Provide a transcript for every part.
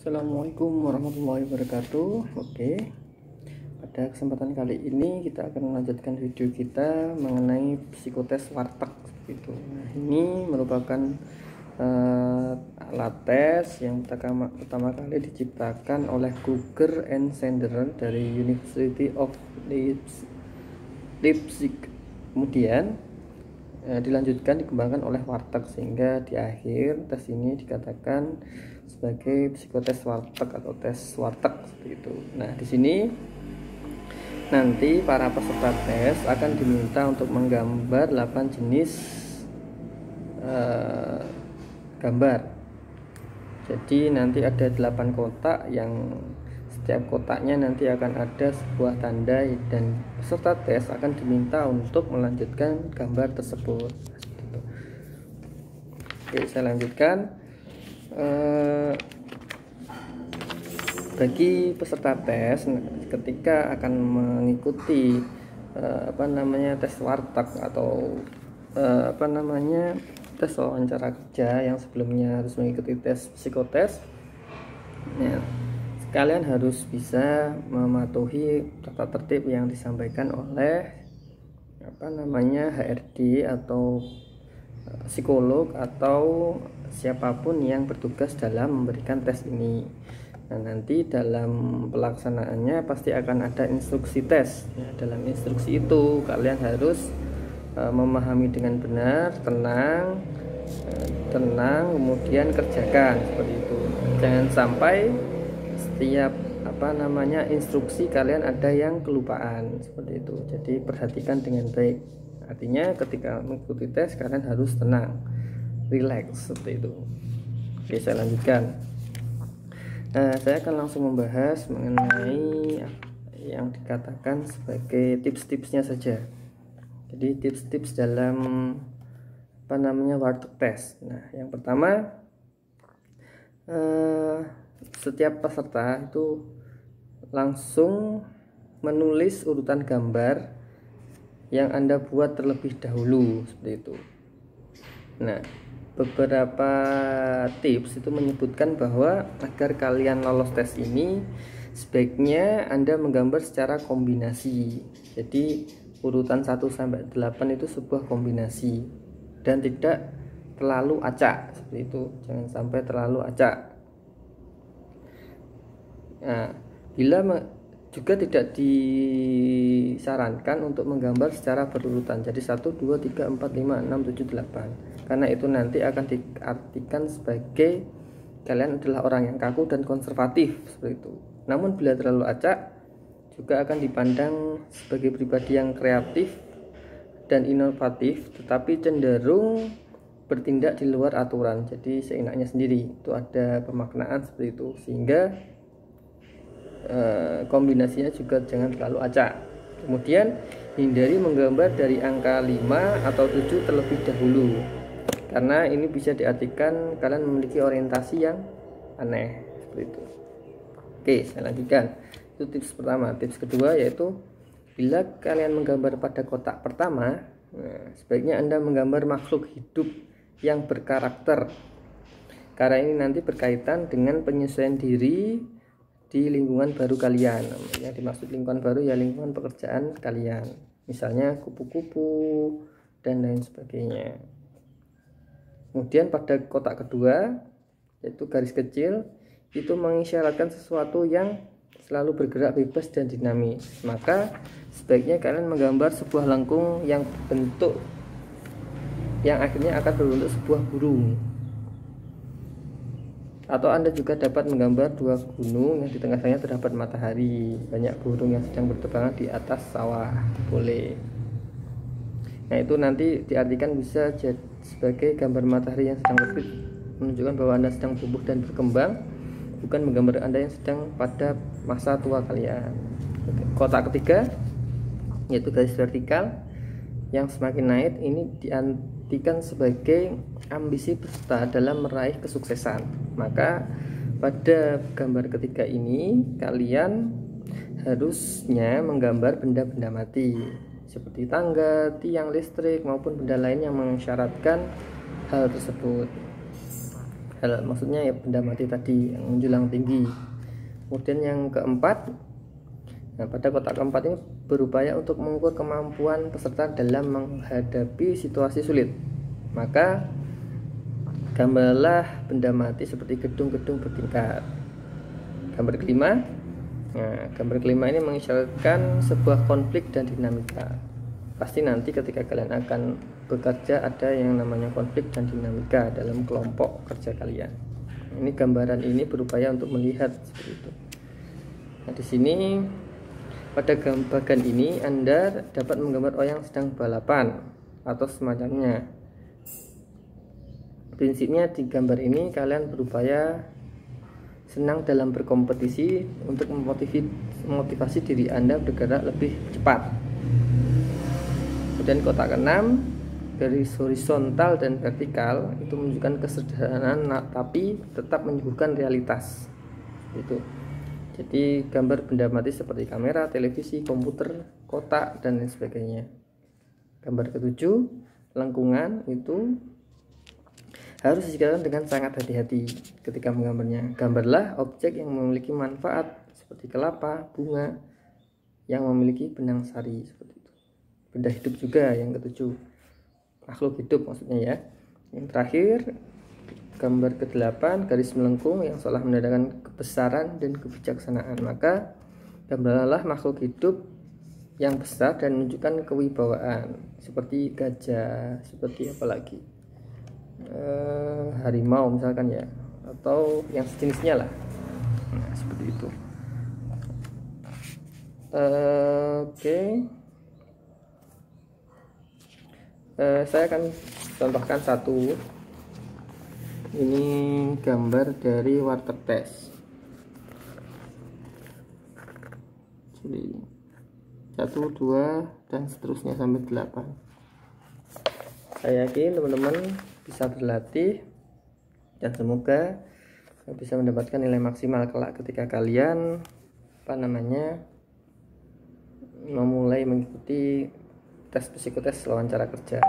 Assalamualaikum warahmatullahi wabarakatuh. Oke, pada kesempatan kali ini kita akan melanjutkan video kita mengenai psikotes warteg gitu. Nah, ini merupakan alat tes yang pertama kali diciptakan oleh Kruger and Sanders dari University of Leipzig. Kemudian dilanjutkan dikembangkan oleh warteg, sehingga di akhir tes ini dikatakan sebagai psikotes warteg atau tes warteg seperti itu. Nah, di sini nanti para peserta tes akan diminta untuk menggambar 8 jenis gambar. Jadi nanti ada 8 kotak yang setiap kotaknya nanti akan ada sebuah tanda, dan peserta tes akan diminta untuk melanjutkan gambar tersebut. Oke, saya lanjutkan. Bagi peserta tes ketika akan mengikuti tes warteg atau tes wawancara kerja yang sebelumnya harus mengikuti tes psikotes, ya, kalian harus bisa mematuhi tata tertib yang disampaikan oleh HRD atau psikolog atau siapapun yang bertugas dalam memberikan tes ini. Nah, nanti dalam pelaksanaannya pasti akan ada instruksi tes. Nah, dalam instruksi itu kalian harus memahami dengan benar, tenang, kemudian kerjakan seperti itu. Jangan sampai setiap instruksi kalian ada yang kelupaan seperti itu. Jadi perhatikan dengan baik. Artinya ketika mengikuti tes kalian harus tenang, relax seperti itu. Oke, saya lanjutkan. Nah, saya akan langsung membahas mengenai yang dikatakan sebagai tips-tipsnya saja. Jadi tips-tips dalam warteg tes. Nah, yang pertama, setiap peserta itu langsung menulis urutan gambar yang Anda buat terlebih dahulu seperti itu. Nah, beberapa tips itu menyebutkan bahwa agar kalian lolos tes ini sebaiknya Anda menggambar secara kombinasi. Jadi urutan 1 sampai 8 itu sebuah kombinasi dan tidak terlalu acak seperti itu. Jangan sampai terlalu acak. Nah, bila juga tidak disarankan untuk menggambar secara berurutan. Jadi 1, 2, 3, 4, 5, 6, 7, 8. Karena itu nanti akan diartikan sebagai kalian adalah orang yang kaku dan konservatif seperti itu. Namun bila terlalu acak juga akan dipandang sebagai pribadi yang kreatif dan inovatif, tetapi cenderung bertindak di luar aturan. Jadi seenaknya sendiri. Itu ada pemaknaan seperti itu, sehingga kombinasinya juga jangan terlalu acak. Kemudian hindari menggambar dari angka 5 atau 7 terlebih dahulu, karena ini bisa diartikan kalian memiliki orientasi yang aneh seperti itu. Oke, saya lanjutkan. Itu tips pertama. Tips kedua yaitu bila kalian menggambar pada kotak pertama, sebaiknya Anda menggambar makhluk hidup yang berkarakter, karena ini nanti berkaitan dengan penyesuaian diri di lingkungan baru kalian. Yang dimaksud lingkungan baru ya lingkungan pekerjaan kalian, misalnya kupu-kupu dan lain sebagainya. Kemudian pada kotak kedua yaitu garis kecil, itu mengisyaratkan sesuatu yang selalu bergerak bebas dan dinamis. Maka sebaiknya kalian menggambar sebuah lengkung yang akhirnya akan berbentuk sebuah burung. Atau Anda juga dapat menggambar 2 gunung yang di tengah-tengahnya terdapat matahari, banyak burung yang sedang berterbangan di atas sawah. Boleh. Nah, itu nanti diartikan bisa sebagai gambar matahari yang sedang terbit, menunjukkan bahwa Anda sedang tumbuh dan berkembang, bukan menggambar Anda yang sedang pada masa tua kalian. Kotak ketiga yaitu garis vertikal yang semakin naik, ini diartikan sebagai ambisi peserta dalam meraih kesuksesan. Maka pada gambar ketiga ini kalian harusnya menggambar benda-benda mati seperti tangga, tiang listrik maupun benda lain yang mensyaratkan hal tersebut. maksudnya ya benda mati tadi yang menjulang tinggi. Kemudian yang keempat, nah pada kotak keempat ini berupaya untuk mengukur kemampuan peserta dalam menghadapi situasi sulit. Maka gambarlah benda mati seperti gedung-gedung bertingkat. Gambar kelima, nah gambar kelima ini mengisyaratkan sebuah konflik dan dinamika. Pasti nanti ketika kalian akan bekerja ada yang namanya konflik dan dinamika dalam kelompok kerja kalian. Ini gambaran ini berupaya untuk melihat seperti itu. Nah, di sini pada bagian ini Anda dapat menggambar orang yang sedang balapan atau semacamnya. Prinsipnya di gambar ini kalian berupaya senang dalam berkompetisi untuk memotivasi diri Anda bergerak lebih cepat. Kemudian kotak keenam, garis horizontal dan vertikal itu menunjukkan kesederhanaan tapi tetap menyuguhkan realitas. Itu. Jadi gambar benda mati seperti kamera, televisi, komputer, kotak dan lain sebagainya. Gambar ketujuh, lengkungan itu harus dijalankan dengan sangat hati-hati ketika menggambarnya. Gambarlah objek yang memiliki manfaat seperti kelapa, bunga yang memiliki benang sari seperti itu. Benda hidup juga yang ketujuh, makhluk hidup maksudnya ya. Yang terakhir, gambar ke-8, garis melengkung yang seolah menandakan kebesaran dan kebijaksanaan. Maka gambarlah makhluk hidup yang besar dan menunjukkan kewibawaan seperti gajah, seperti apa lagi, harimau misalkan ya, atau yang sejenisnya lah. Nah, seperti itu. Oke. Saya akan contohkan satu. Ini gambar dari water test. Jadi 1, 2 dan seterusnya sampai 8. Saya yakin teman-teman bisa berlatih dan semoga bisa mendapatkan nilai maksimal kelak ketika kalian memulai mengikuti tes psikotes wawancara kerja.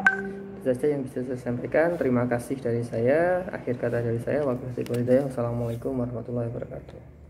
Itu saja yang bisa saya sampaikan. Terima kasih dari saya. Akhir kata dari saya, wabillahi taufiq wal hidayah. Wassalamualaikum warahmatullahi wabarakatuh.